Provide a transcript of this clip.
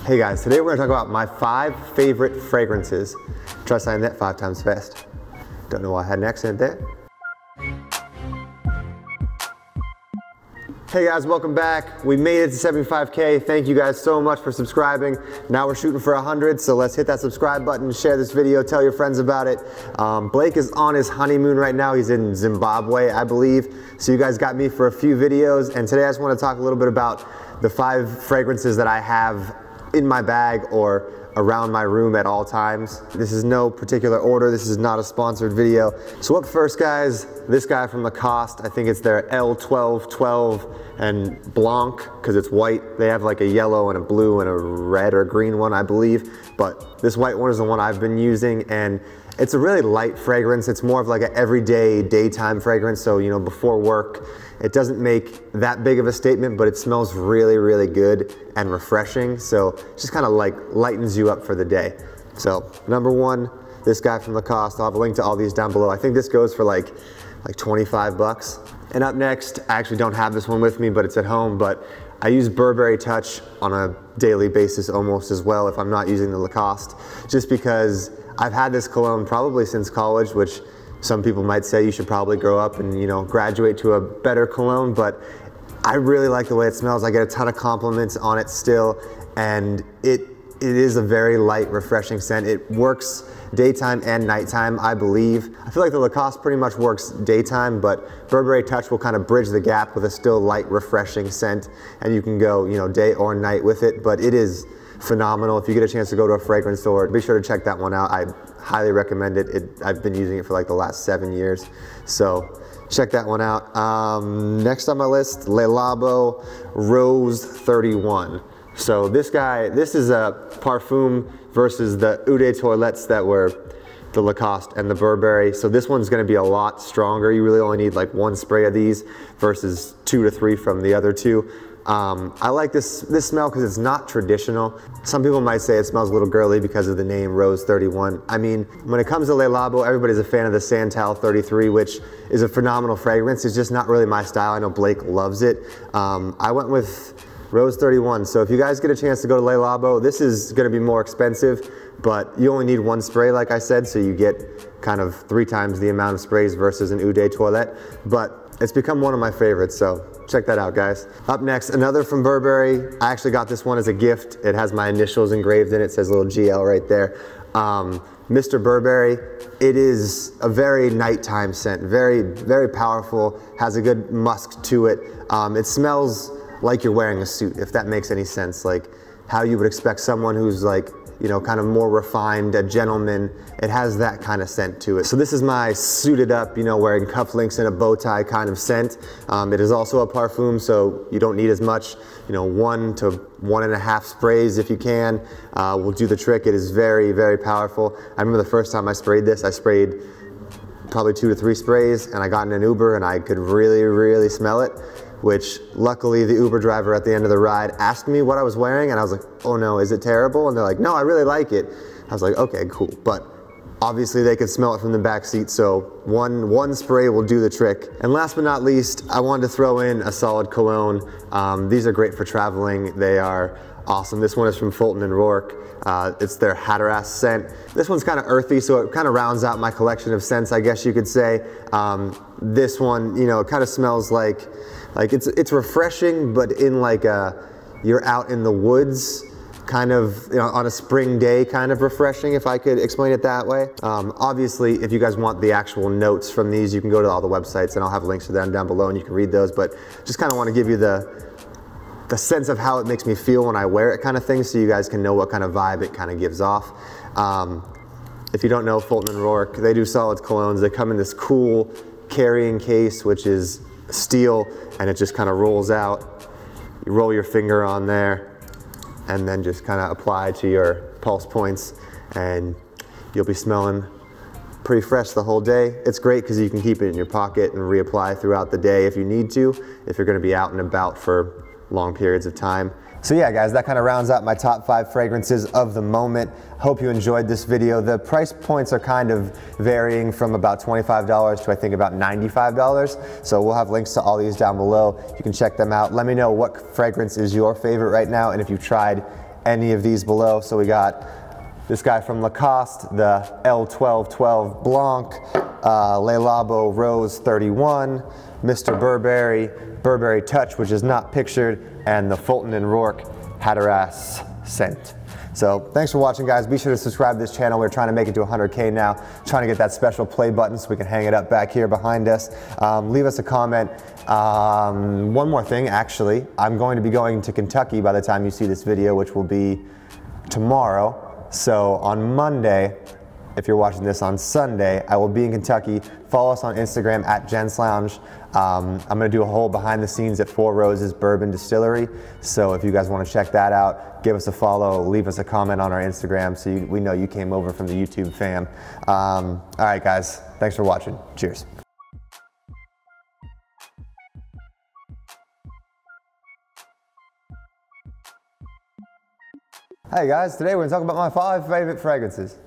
Hey guys, today we're gonna talk about my 5 favorite fragrances. Try saying that 5 times fast. Don't know why I had an accent there. Hey guys, welcome back. We made it to 75K. Thank you guys so much for subscribing. Now we're shooting for 100, so let's hit that subscribe button, share this video, tell your friends about it. Blake is on his honeymoon right now. He's in Zimbabwe, I believe. So you guys got me for a few videos, and today I just want to talk a little bit about the 5 fragrances that I have in my bag or around my room at all times. This is no particular order. This is not a sponsored video. So up first, guys, this guy from Lacoste. I think it's their L1212 and Blanc, because it's white. They have like a yellow and a blue and a red or green one, I believe. But this white one is the one I've been using, and it's a really light fragrance. It's more of like an everyday, daytime fragrance. So, you know, before work, it doesn't make that big of a statement, but it smells really, really good and refreshing. So it just kind of like lightens you up for the day. So number 1, this guy from Lacoste. I'll have a link to all these down below. I think this goes for like 25 bucks. And up next, I actually don't have this one with me, but it's at home, but I use Burberry Touch on a daily basis almost as well if I'm not using the Lacoste, just because I've had this cologne probably since college, which some people might say you should probably grow up and, you know, graduate to a better cologne, but I really like the way it smells. I get a ton of compliments on it still, and it is a very light, refreshing scent. It works daytime and nighttime, I believe. I feel like the Lacoste pretty much works daytime, but Burberry Touch will kind of bridge the gap with a still light, refreshing scent, and you can go, you know, day or night with it, but it is phenomenal. If you get a chance to go to a fragrance store, be sure to check that one out. I highly recommend it. I've been using it for like the last 7 years, so check that one out. Next on my list, Lai La Bow Rose 31. So this is a parfum versus the Eau de Toilettes that were the Lacoste and the Burberry. So this one's gonna be a lot stronger. You really only need like 1 spray of these versus 2 to 3 from the other 2. I like this smell because it's not traditional. Some people might say it smells a little girly because of the name Rose 31. I mean, when it comes to Lai La Bow, everybody's a fan of the Santal 33, which is a phenomenal fragrance. It's just not really my style. I know Blake loves it. I went with Rose 31. So if you guys get a chance to go to Lai La Bow, this is gonna be more expensive, but you only need 1 spray, like I said, so you get kind of 3 times the amount of sprays versus an Eau de Toilette. But it's become one of my favorites, so check that out, guys. Up next, another from Burberry. I actually got this one as a gift. It has my initials engraved in it. It says little GL right there. Mr. Burberry. It is a very nighttime scent, very, very powerful, has a good musk to it. It smells like you're wearing a suit, if that makes any sense. Like how you would expect someone who's like, you know, kind of more refined, a gentleman. It has that kind of scent to it. So this is my suited up, you know, wearing cufflinks and a bow tie kind of scent. It is also a parfum, so you don't need as much, you know, 1 to 1.5 sprays if you can. Will do the trick. It is very, very powerful. I remember the first time I sprayed this, I sprayed probably 2 to 3 sprays, and I got in an Uber and I could really, really smell it, which luckily the Uber driver at the end of the ride asked me what I was wearing, and I was like, oh no, is it terrible? And they're like, no, I really like it. I was like, okay, cool. But obviously they could smell it from the back seat, so one spray will do the trick. And last but not least, I wanted to throw in a solid cologne. These are great for traveling. They are awesome. This one is from Fulton & Rourke. It's their Hatteras scent. This one's kind of earthy, so it kind of rounds out my collection of scents, I guess you could say. This one, you know, it kind of smells like it's refreshing, but in like you're out in the woods, kind of, you know, on a spring day, kind of refreshing, if I could explain it that way. Obviously, if you guys want the actual notes from these, you can go to all the websites, and I'll have links to them down below, and you can read those. But just kind of want to give you the sense of how it makes me feel when I wear it, kind of thing, so you guys can know what kind of vibe it kind of gives off. If you don't know Fulton & Rourke, they do solid colognes. They come in this cool carrying case, which is steel, and it just kind of rolls out. You roll your finger on there and then just kind of apply to your pulse points, and you'll be smelling pretty fresh the whole day. It's great because you can keep it in your pocket and reapply throughout the day if you need to, if you're going to be out and about for long periods of time. So yeah, guys, that kind of rounds out my top 5 fragrances of the moment. Hope you enjoyed this video. The price points are kind of varying from about $25 to I think about $95. So we'll have links to all these down below. You can check them out. Let me know what fragrance is your favorite right now, and if you've tried any of these below. So we got this guy from Lacoste, the L1212 Blanc, Lai La Bow Rose 31, Mr. Burberry Touch, which is not pictured, and the Fulton & Rourke Hatteras scent. So thanks for watching, guys. Be sure to subscribe to this channel. We're trying to make it to 100K now. Trying to get that special play button so we can hang it up back here behind us. Leave us a comment. One more thing, actually. I'm going to be going to Kentucky by the time you see this video, which will be tomorrow. So on Monday, if you're watching this on Sunday, I will be in Kentucky. Follow us on Instagram at Gents Lounge. I'm gonna do a whole behind the scenes at Four Roses Bourbon Distillery. So if you guys wanna check that out, give us a follow, leave us a comment on our Instagram so we know you came over from the YouTube fam. All right, guys, thanks for watching. Cheers. Hey guys, today we're gonna talk about my 5 favorite fragrances.